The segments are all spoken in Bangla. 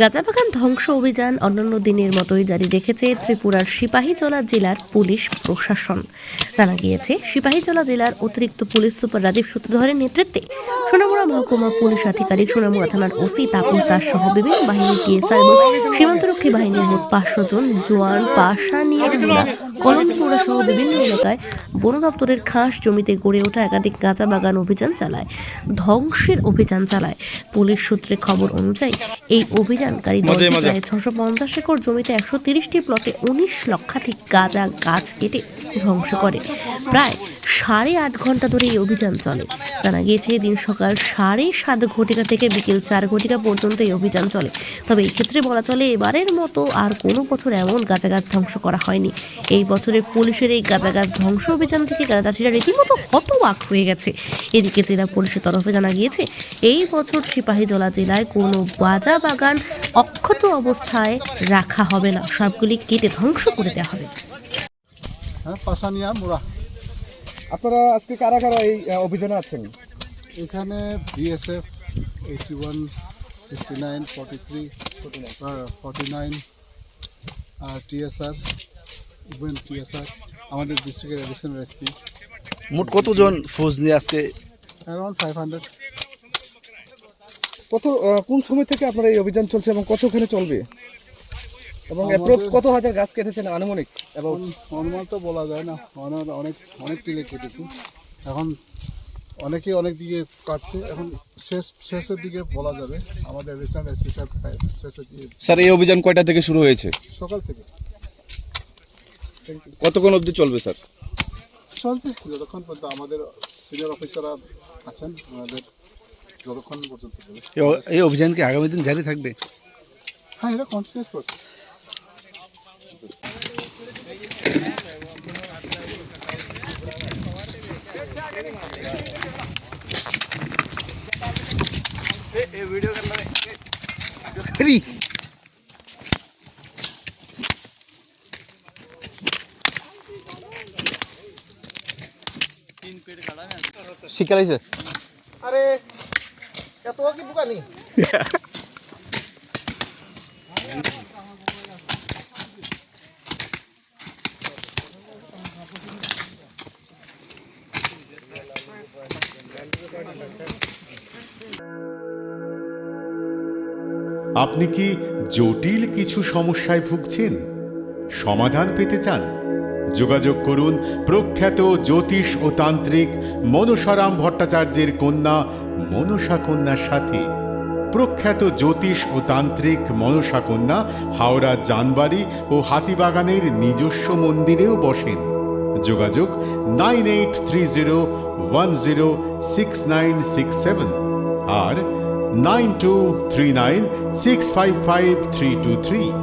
গাঁজাবাগান ধ্বংস অভিযান অন্যান্য দিনের মতোই জারি রেখেছে ত্রিপুরার সিপাহীজলা জেলার পুলিশ প্রশাসন। জানা গিয়েছে, সিপাহীজলা জেলার অতিরিক্ত পুলিশ সুপার রাজীব সূত্রধরের নেতৃত্বে সোনামুড়া মহকুমা পুলিশ আধিকারিক, সোনামুড়া থানার ওসি তাপস দাস সহ বিভিন্ন বাহিনীর টিএসআর এবং সীমান্তরক্ষী বাহিনীর মোট 500 জন জওয়ান পাশানিয়া, কলমচৌড়া সহ বিভিন্ন এলাকায় বন দপ্তরের খাস জমিতে গড়ে ওঠা একাধিক গাঁজা বাগান অভিযান চালায়, ধ্বংসের অভিযান চালায়। পুলিশ সূত্রে খবর অনুযায়ী এই অভিযানকারী দলটি প্রায় 650 একর জমিতে 130টি প্লটে 19 লক্ষাধিক গাঁজা গাছ কেটে ধ্বংস করে। প্রায় 8.5 ঘন্টা ধরে এই অভিযান চলে। জানা গিয়েছে, দিন সকাল 7:30 ঘটিকা থেকে বিকেল 4 ঘটিকা পর্যন্ত এই অভিযান চলে। তবে এই ক্ষেত্রে বলা চলে, এবারের মতো আর কোনো বছর এমন গাঁজা গাছ ধ্বংস করা হয়নি। এই বছরে পুলিশের এই গাঁজা গাছ ধ্বংস অভিযান থেকে গাঁজাচাষীরা রীতিমতো হতবাক হয়ে গেছে। এদিকে জেলা পুলিশের তরফে জানা গিয়েছে, এই বছর সিপাহীজলা জেলায় কোনো গাঁজা বাগান অক্ষত অবস্থায় রাখা হবে না, সবগুলি কেটে ধ্বংস করে দেওয়া হবে। পাশানিয়া মুড়া। আপনারা আজকে কারা কারা এই অভিযানে আছেন? এখানে বিএসএফ 81, 69, 43, 49 আর টিএসআর, ইভেন টিএসআর, আমাদের ডিস্ট্রিক্টের অ্যাডিশনাল এসপি। মোট কতজন ফৌজ নিয়ে আজকে? অ্যারাউন্ড 500। কোন সময় থেকে আপনারা এই অভিযান চলছে এবং কতখানি চলবে, এবং অ্যাপ্রক্স কত হাজার গাছ কেটেছেন আনুমানিক? এবং অনুমান তো বলা যায় না, অনেক টিলে কেটেছি। এখন অনেকেই অনেক দিকে কাটছে, এখন শেষের দিকে বলা যাবে। আমাদের রিসেন্ট এসপি সাহেব শেষের দিকে। স্যার, এই অভিযান কয়টা থেকে শুরু হয়েছে? সকাল থেকে। কতক্ষণ অবধি চলবে স্যার? চলবে যতক্ষণ পর্যন্ত আমাদের সিনিয়র অফিসাররা আছেন, আমাদের যতক্ষণ পর্যন্ত। এই অভিযান কি আগামী দিন জারি থাকবে? হ্যাঁ, এটা কন্টিনিউয়াস প্রসেস। শিকালাইছে আরে এত কি বুকানি? আপনি কি জটিল কিছু সমস্যায় ভুগছেন? সমাধান পেতে চান? যোগাযোগ করুন প্রখ্যাত জ্যোতিষ ও তান্ত্রিক মনসারাম ভট্টাচার্যের কন্যা মনসা কন্যার সাথে। প্রখ্যাত জ্যোতিষ ও তান্ত্রিক মনসা কন্যা হাওড়া জানবাড়ি ও হাতিবাগানের নিজস্ব মন্দিরেও বসেন। যোগাযোগ 9830106967 আর 9239655323।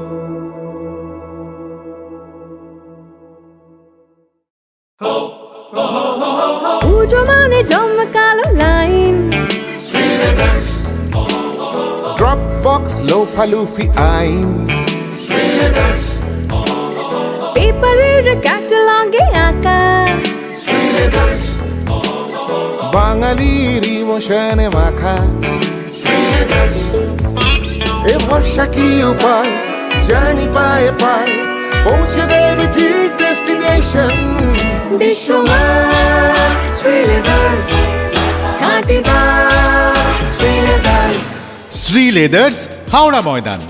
পুজো মানে জমকালো লাইন, ড্রপ বক্স লোফালুফি আইন, পেপারের ক্যাটালগে আঁকা, বাঙালির ইমোশনে মাখা। এ ভরসা কি উপায়, জার্নি পায়ে পায় পৌঁছে দেবে ঠিক ডেস্টিনেশন। বিশ্বমান শ্রীলেদার্স, খাঁটি দাম শ্রীলেদার্স। শ্রী লেদার্স, হাওড়া ময়দান।